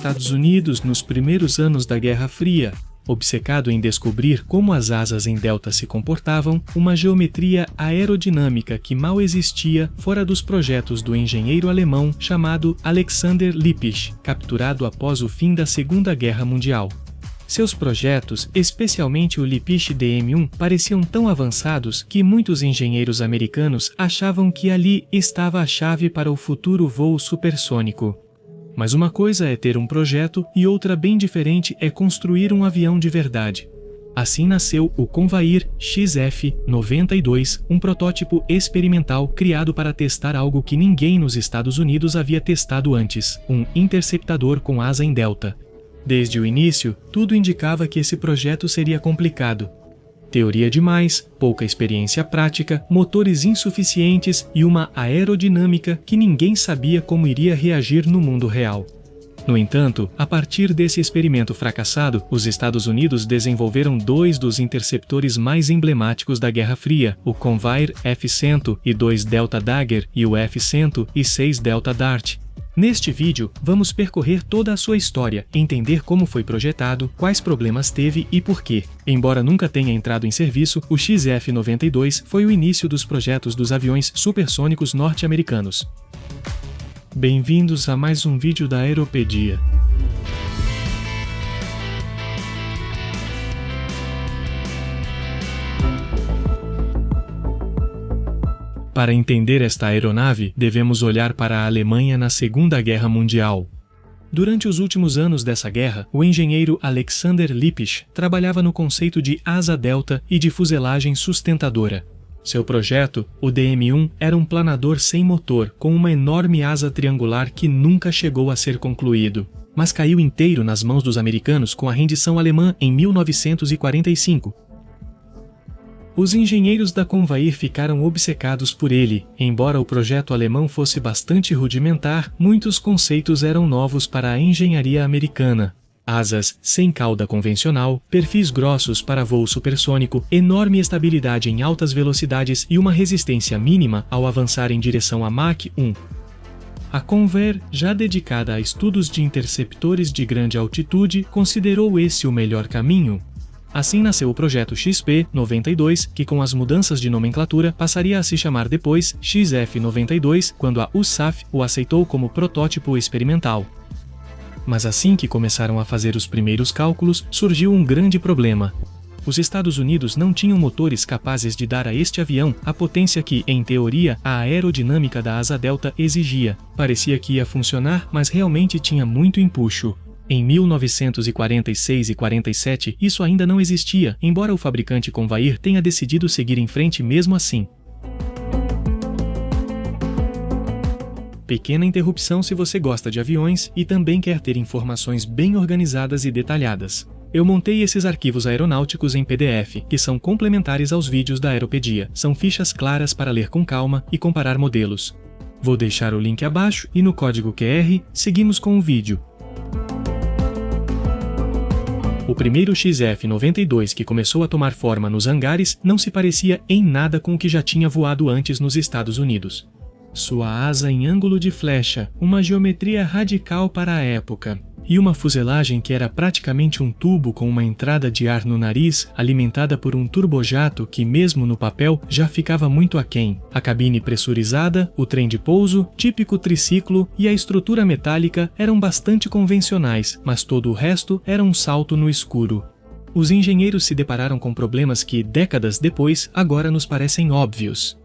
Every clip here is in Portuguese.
Estados Unidos nos primeiros anos da Guerra Fria, obcecado em descobrir como as asas em delta se comportavam, uma geometria aerodinâmica que mal existia fora dos projetos do engenheiro alemão chamado Alexander Lippisch, capturado após o fim da Segunda Guerra Mundial. Seus projetos, especialmente o Lippisch DM-1, pareciam tão avançados que muitos engenheiros americanos achavam que ali estava a chave para o futuro voo supersônico. Mas uma coisa é ter um projeto e outra bem diferente é construir um avião de verdade. Assim nasceu o Convair XF-92, um protótipo experimental criado para testar algo que ninguém nos Estados Unidos havia testado antes, um interceptador com asa em delta. Desde o início, tudo indicava que esse projeto seria complicado. Teoria demais, pouca experiência prática, motores insuficientes e uma aerodinâmica que ninguém sabia como iria reagir no mundo real. No entanto, a partir desse experimento fracassado, os Estados Unidos desenvolveram dois dos interceptores mais emblemáticos da Guerra Fria, o Convair F-102 Delta Dagger e o F-106 Delta Dart. Neste vídeo, vamos percorrer toda a sua história, entender como foi projetado, quais problemas teve e por quê. Embora nunca tenha entrado em serviço, o XF-92 foi o início dos projetos dos aviões supersônicos norte-americanos. Bem-vindos a mais um vídeo da Aeropedia. Para entender esta aeronave, devemos olhar para a Alemanha na Segunda Guerra Mundial. Durante os últimos anos dessa guerra, o engenheiro Alexander Lippisch trabalhava no conceito de asa delta e de fuselagem sustentadora. Seu projeto, o DM-1, era um planador sem motor, com uma enorme asa triangular que nunca chegou a ser concluído, mas caiu inteiro nas mãos dos americanos com a rendição alemã em 1945. Os engenheiros da Convair ficaram obcecados por ele. Embora o projeto alemão fosse bastante rudimentar, muitos conceitos eram novos para a engenharia americana. Asas sem cauda convencional, perfis grossos para voo supersônico, enorme estabilidade em altas velocidades e uma resistência mínima ao avançar em direção a Mach 1. A Convair, já dedicada a estudos de interceptores de grande altitude, considerou esse o melhor caminho. Assim nasceu o projeto XP-92, que com as mudanças de nomenclatura passaria a se chamar depois XF-92, quando a USAF o aceitou como protótipo experimental. Mas assim que começaram a fazer os primeiros cálculos, surgiu um grande problema. Os Estados Unidos não tinham motores capazes de dar a este avião a potência que, em teoria, a aerodinâmica da asa delta exigia. Parecia que ia funcionar, mas realmente tinha muito empuxo. Em 1946 e 47, isso ainda não existia, embora o fabricante Convair tenha decidido seguir em frente mesmo assim. Pequena interrupção se você gosta de aviões e também quer ter informações bem organizadas e detalhadas. Eu montei esses arquivos aeronáuticos em PDF, que são complementares aos vídeos da Aeropedia. São fichas claras para ler com calma e comparar modelos. Vou deixar o link abaixo e no código QR, seguimos com o vídeo. O primeiro XF-92 que começou a tomar forma nos hangares não se parecia em nada com o que já tinha voado antes nos Estados Unidos. Sua asa em ângulo de flecha, uma geometria radical para a época, e uma fuselagem que era praticamente um tubo com uma entrada de ar no nariz, alimentada por um turbojato que, mesmo no papel, já ficava muito aquém. A cabine pressurizada, o trem de pouso, típico triciclo e a estrutura metálica eram bastante convencionais, mas todo o resto era um salto no escuro. Os engenheiros se depararam com problemas que, décadas depois, agora nos parecem óbvios.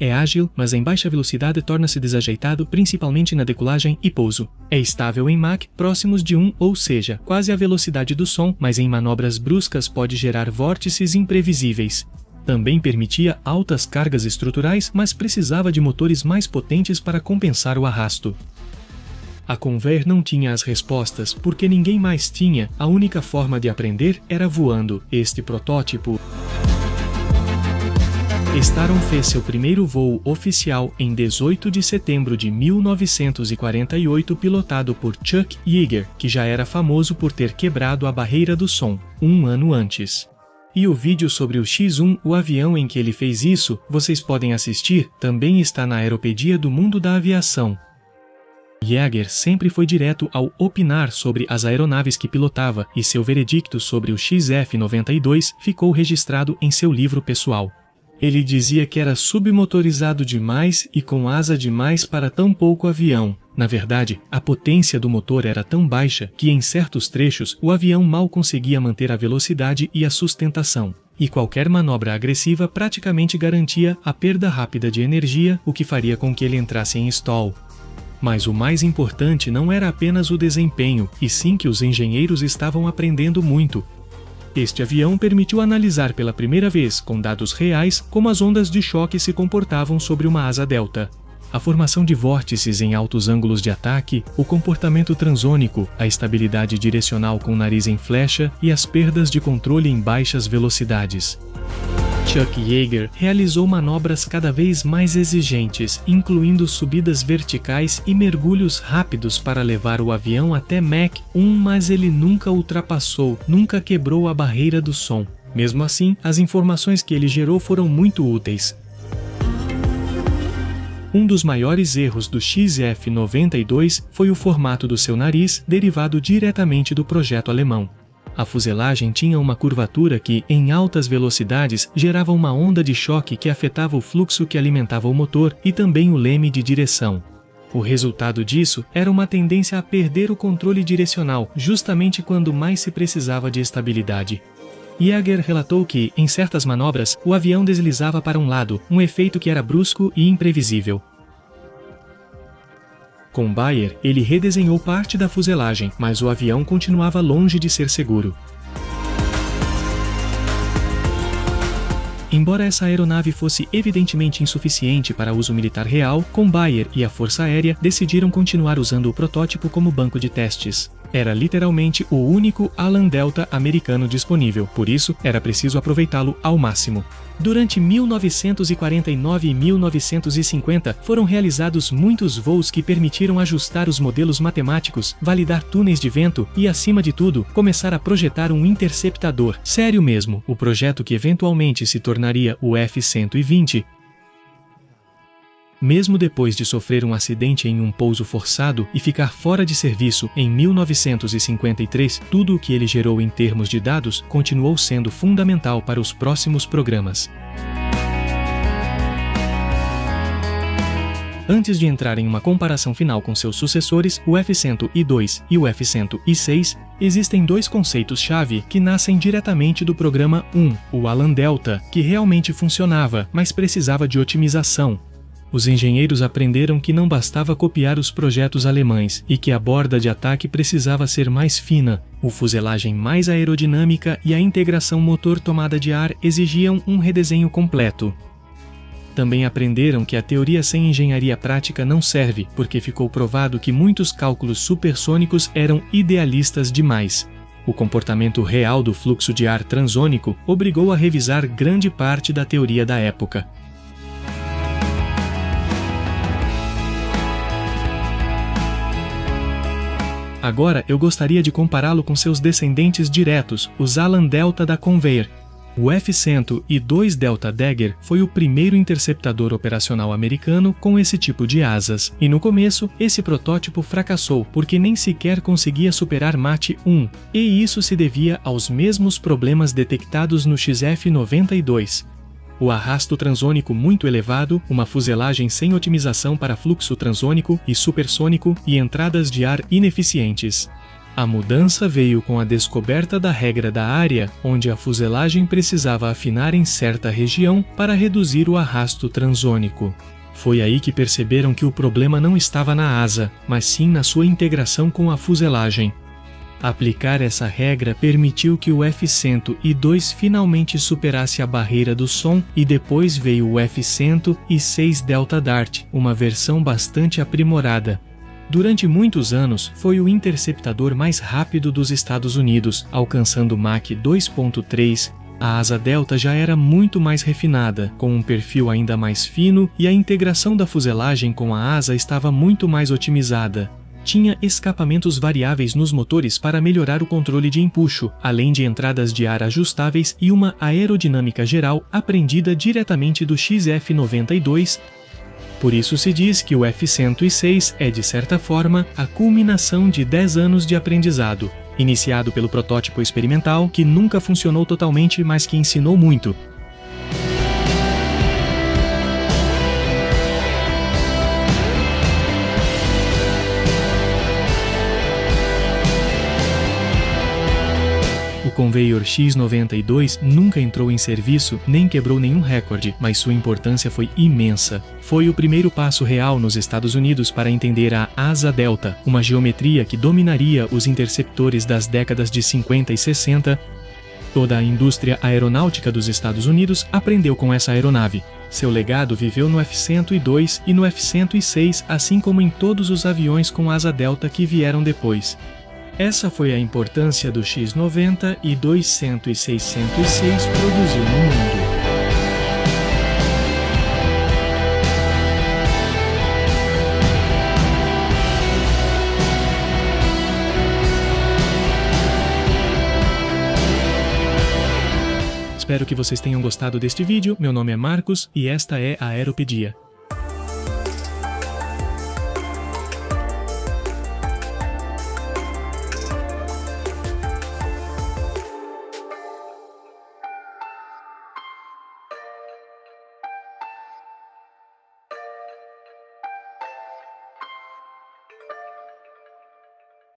É ágil, mas em baixa velocidade torna-se desajeitado principalmente na decolagem e pouso. É estável em Mach próximos de 1, ou seja, quase a velocidade do som, mas em manobras bruscas pode gerar vórtices imprevisíveis. Também permitia altas cargas estruturais, mas precisava de motores mais potentes para compensar o arrasto. A Convair não tinha as respostas, porque ninguém mais tinha. A única forma de aprender era voando. Este protótipo Staron fez seu primeiro voo oficial em 18 de setembro de 1948, pilotado por Chuck Yeager, que já era famoso por ter quebrado a barreira do som, um ano antes. E o vídeo sobre o X-1, o avião em que ele fez isso, vocês podem assistir, também está na Aeropedia do Mundo da Aviação. Yeager sempre foi direto ao opinar sobre as aeronaves que pilotava e seu veredicto sobre o XF-92 ficou registrado em seu livro pessoal. Ele dizia que era submotorizado demais e com asa demais para tão pouco avião. Na verdade, a potência do motor era tão baixa que em certos trechos o avião mal conseguia manter a velocidade e a sustentação. E qualquer manobra agressiva praticamente garantia a perda rápida de energia, o que faria com que ele entrasse em stall. Mas o mais importante não era apenas o desempenho, e sim que os engenheiros estavam aprendendo muito. Este avião permitiu analisar pela primeira vez, com dados reais, como as ondas de choque se comportavam sobre uma asa delta. A formação de vórtices em altos ângulos de ataque, o comportamento transônico, a estabilidade direcional com nariz em flecha e as perdas de controle em baixas velocidades. Chuck Yeager realizou manobras cada vez mais exigentes, incluindo subidas verticais e mergulhos rápidos para levar o avião até Mach 1, mas ele nunca ultrapassou, nunca quebrou a barreira do som. Mesmo assim, as informações que ele gerou foram muito úteis. Um dos maiores erros do XF-92 foi o formato do seu nariz, derivado diretamente do projeto alemão. A fuselagem tinha uma curvatura que, em altas velocidades, gerava uma onda de choque que afetava o fluxo que alimentava o motor e também o leme de direção. O resultado disso era uma tendência a perder o controle direcional, justamente quando mais se precisava de estabilidade. Yeager relatou que, em certas manobras, o avião deslizava para um lado, um efeito que era brusco e imprevisível. Com Bayer, ele redesenhou parte da fuselagem, mas o avião continuava longe de ser seguro. Embora essa aeronave fosse evidentemente insuficiente para uso militar real, com Bayer e a Força Aérea decidiram continuar usando o protótipo como banco de testes. Era literalmente o único Alan Delta americano disponível, por isso era preciso aproveitá-lo ao máximo. Durante 1949 e 1950 foram realizados muitos voos que permitiram ajustar os modelos matemáticos, validar túneis de vento e, acima de tudo, começar a projetar um interceptador. Sério mesmo, o projeto que eventualmente se tornaria o F-120. Mesmo depois de sofrer um acidente em um pouso forçado e ficar fora de serviço em 1953, tudo o que ele gerou em termos de dados continuou sendo fundamental para os próximos programas. Antes de entrar em uma comparação final com seus sucessores, o F-102 e o F-106, existem dois conceitos-chave que nascem diretamente do programa 1, o Alan Delta, que realmente funcionava, mas precisava de otimização. Os engenheiros aprenderam que não bastava copiar os projetos alemães e que a borda de ataque precisava ser mais fina, a fuselagem mais aerodinâmica e a integração motor-tomada de ar exigiam um redesenho completo. Também aprenderam que a teoria sem engenharia prática não serve, porque ficou provado que muitos cálculos supersônicos eram idealistas demais. O comportamento real do fluxo de ar transônico obrigou a revisar grande parte da teoria da época. Agora eu gostaria de compará-lo com seus descendentes diretos, os Alan Delta da Convair. O F-102 Delta Dagger foi o primeiro interceptador operacional americano com esse tipo de asas, e no começo esse protótipo fracassou porque nem sequer conseguia superar Mach 1, e isso se devia aos mesmos problemas detectados no XF-92. O arrasto transônico muito elevado, uma fuselagem sem otimização para fluxo transônico e supersônico e entradas de ar ineficientes. A mudança veio com a descoberta da regra da área, onde a fuselagem precisava afinar em certa região para reduzir o arrasto transônico. Foi aí que perceberam que o problema não estava na asa, mas sim na sua integração com a fuselagem. Aplicar essa regra permitiu que o F-102 finalmente superasse a barreira do som e depois veio o F-106 Delta Dart, uma versão bastante aprimorada. Durante muitos anos, foi o interceptador mais rápido dos Estados Unidos, alcançando Mach 2.3. A asa delta já era muito mais refinada, com um perfil ainda mais fino e a integração da fuselagem com a asa estava muito mais otimizada. Tinha escapamentos variáveis nos motores para melhorar o controle de empuxo, além de entradas de ar ajustáveis e uma aerodinâmica geral aprendida diretamente do XF-92. Por isso se diz que o F-106 é, de certa forma, a culminação de 10 anos de aprendizado, iniciado pelo protótipo experimental que nunca funcionou totalmente, mas que ensinou muito. O Conveyor X-92 nunca entrou em serviço nem quebrou nenhum recorde, mas sua importância foi imensa. Foi o primeiro passo real nos Estados Unidos para entender a asa delta, uma geometria que dominaria os interceptores das décadas de 50 e 60. Toda a indústria aeronáutica dos Estados Unidos aprendeu com essa aeronave. Seu legado viveu no F-102 e no F-106, assim como em todos os aviões com asa delta que vieram depois. Essa foi a importância do X-90 e dos 100 e 606 produziu no mundo. Espero que vocês tenham gostado deste vídeo. Meu nome é Marcos e esta é a Aeropedia.